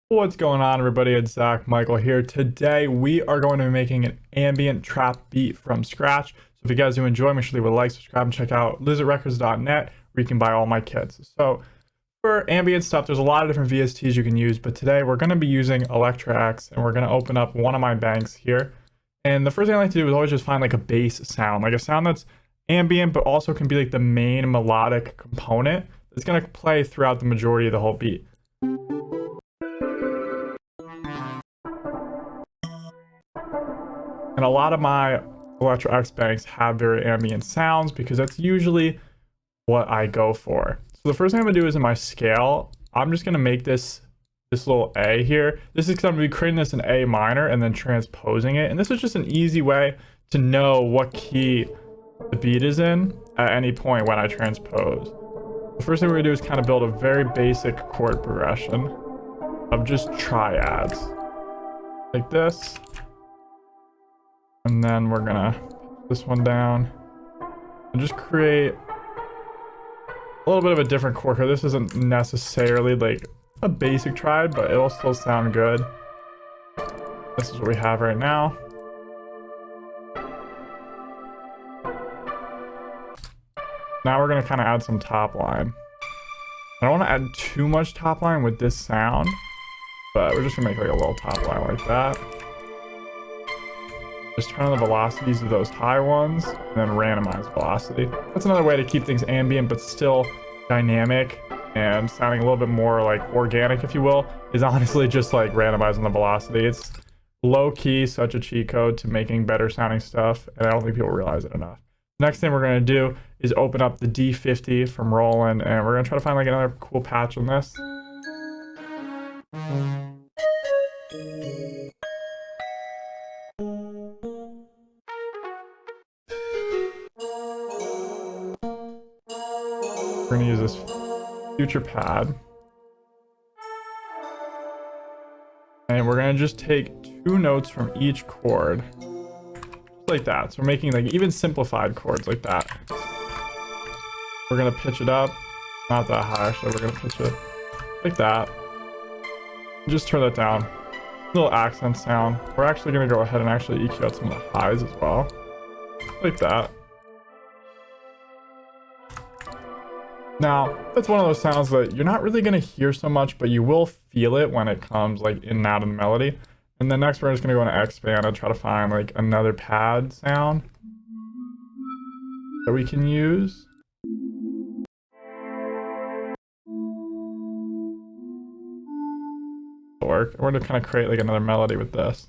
What's going on, everybody? It's Zach Michael here. Today we are going to be making an ambient trap beat from scratch. So if you guys do enjoy, make sure to leave a like, subscribe, and check out lizardrecords.net where you can buy all my kits. So for ambient stuff, there's a lot of different VSTs you can use, but today we're going to be using Electrax, and we're going to open up one of my banks here. And the first thing I like to do is always just find like a bass sound, like a sound that's ambient but also can be like the main melodic component that's going to play throughout the majority of the whole beat. And a lot of my Electrax banks have very ambient sounds because that's usually what I go for. So the first thing I'm gonna do is in my scale, I'm just gonna make this little A here. This is because I'm gonna be creating this in A minor and then transposing it. And this is just an easy way to know what key the beat is in at any point when I transpose. The first thing we're gonna do is kind of build a very basic chord progression of just triads. Like this. And then we're gonna put this one down and just create a little bit of a different chord here. This isn't necessarily like a basic triad, but it'll still sound good. This is what we have right now. Now we're gonna kind of add some top line. I don't want to add too much top line with this sound, but we're just gonna make like a little top line like that. Just turn on the velocities of those high ones and then randomize velocity. That's another way to keep things ambient but still dynamic and sounding a little bit more like organic, if you will, is honestly just like randomizing the velocity. It's low key, such a cheat code to making better sounding stuff, and I don't think people realize it enough. Next thing we're gonna do is open up the D50 from Roland, and we're gonna try to find like another cool patch on this. We're gonna use this future pad. And we're gonna just take 2 notes from each chord. Just like that. So we're making like even simplified chords like that. We're gonna pitch it up. Not that high, actually. We're gonna pitch it like that. Just turn that down. Little accent sound. We're actually gonna go ahead and actually EQ out some of the highs as well. Like that. Now, that's one of those sounds that you're not really going to hear so much, but you will feel it when it comes like in and out of the melody. And then next we're just going to go into Expand and try to find like another pad sound that we can use. We're going to kind of create like another melody with this.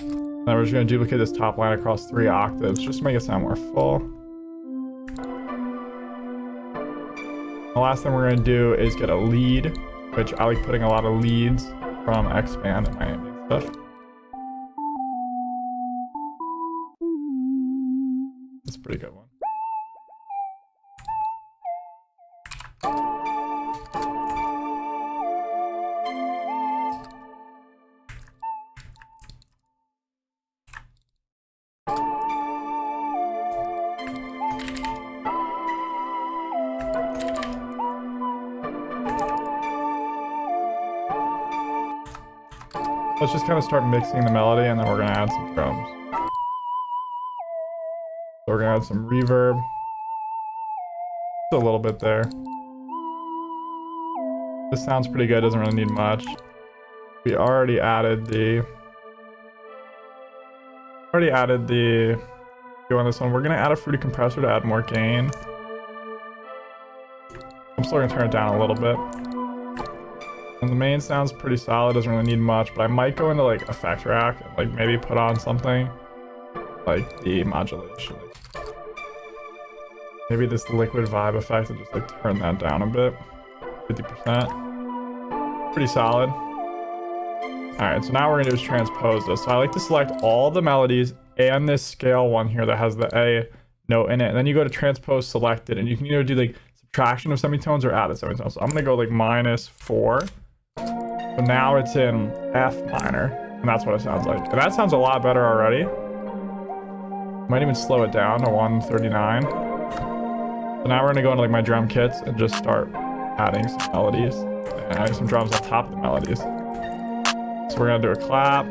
Then we're just going to duplicate this top line across 3 octaves just to make it sound more full. The last thing we're going to do is get a lead, which I like putting a lot of leads from Expand in my ambient stuff. That's a pretty good one. Let's just kind of start mixing the melody, and then we're going to add some drums. So we're going to add some reverb. Just a little bit there. This sounds pretty good, doesn't really need much. We already added the on this one. We're going to add a fruity compressor to add more gain. I'm still going to turn it down a little bit. And the main sounds pretty solid, doesn't really need much, but I might go into like effect rack and like maybe put on something like the modulation. Maybe this liquid vibe effect and just like turn that down a bit. 50%. Pretty solid. Alright, so now we're gonna do is transpose this. So I like to select all the melodies and this scale one here that has the A note in it. And then you go to transpose selected, and you can either do like subtraction of semitones or added semitones. So I'm gonna go like -4. So now it's in F minor, and that's what it sounds like. And that sounds a lot better already. Might even slow it down to 139. So now we're gonna go into like my drum kits and just start adding some melodies and adding some drums on top of the melodies. So we're gonna do a clap.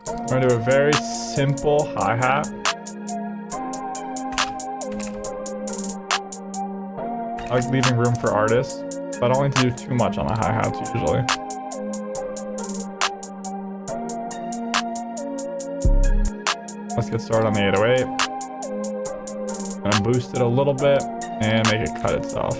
We're gonna do a very simple hi-hat. I like leaving room for artists, but I don't like to do too much on the hi-hats usually. Let's get started on the 808. Gonna boost it a little bit and make it cut itself.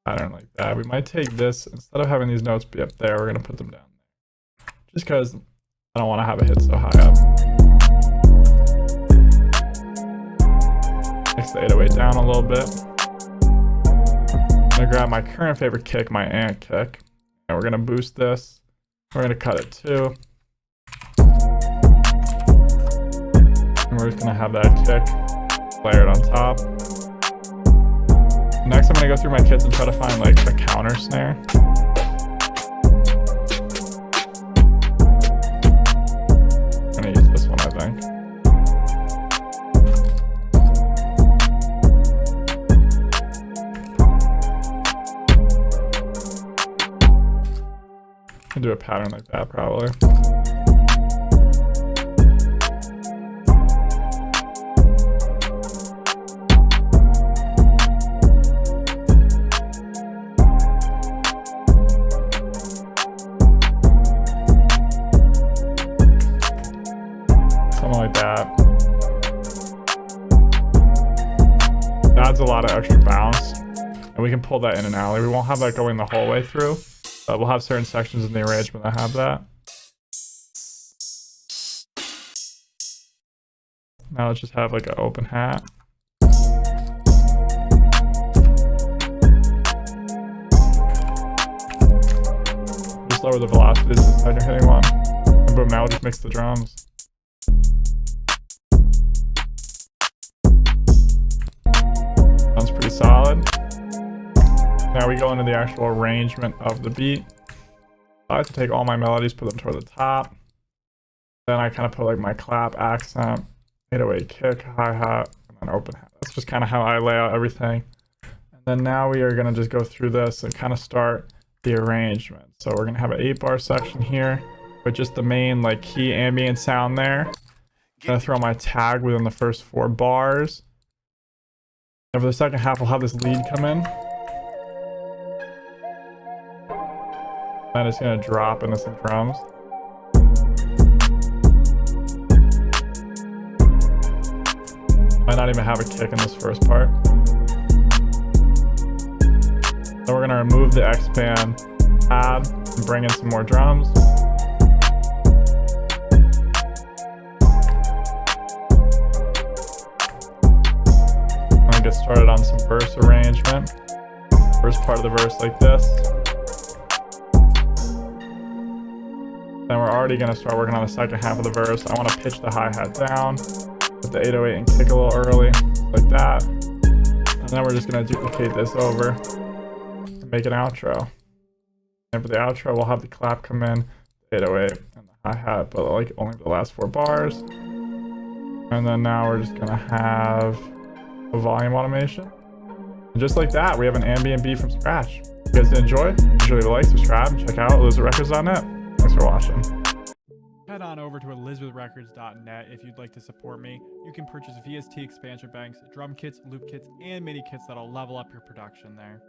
Pattern like that. We might take this, instead of having these notes be up there, we're gonna put them down there. Just because I don't want to have it hit so high up. Mix the 808 down a little bit. I'm gonna grab my current favorite kick, my ant kick, and we're gonna boost this. We're gonna cut it too. And we're just gonna have that kick layered on top. Next, I'm gonna go through my kits and try to find like a counter snare. I'm gonna use this one, I think. I can do a pattern like that probably. Something like that. Adds a lot of extra bounce, and we can pull that in and out. Like, we won't have that going the whole way through. But we'll have certain sections in the arrangement that have that. Now let's just have like an open hat. Just lower the velocities inside you're hitting one. And boom, now we'll just mix the drums. Sounds pretty solid. Now we go into the actual arrangement of the beat. I like to take all my melodies, put them toward the top. Then I kind of put like my clap, accent, 808 kick, hi-hat, and then open hat. That's just kind of how I lay out everything. And then now we are going to just go through this and kind of start the arrangement. So we're going to have an 8-bar section here with just the main like key ambient sound there. I'm going to throw my tag within the first 4 bars. And for the second half, we'll have this lead come in. I'm just gonna drop into some drums. Might not even have a kick in this first part. Then we're gonna remove the X-band pad and bring in some more drums. I'm gonna get started on some verse arrangement. First part of the verse like this. Then we're already going to start working on the second half of the verse. I want to pitch the hi-hat down, put the 808 and kick a little early, like that. And then we're just going to duplicate this over and make an outro. And for the outro, we'll have the clap come in, the 808 and the hi-hat, but like only the last 4 bars. And then now we're just going to have a volume automation. And just like that, we have an ambient beat from scratch. If you guys did enjoy, be sure to leave a like, subscribe, and check out ElizabethRecords.net. Thanks for watching. Head on over to ElizabethRecords.net if you'd like to support me. You can purchase VST expansion banks, drum kits, loop kits, and MIDI kits that'll level up your production there.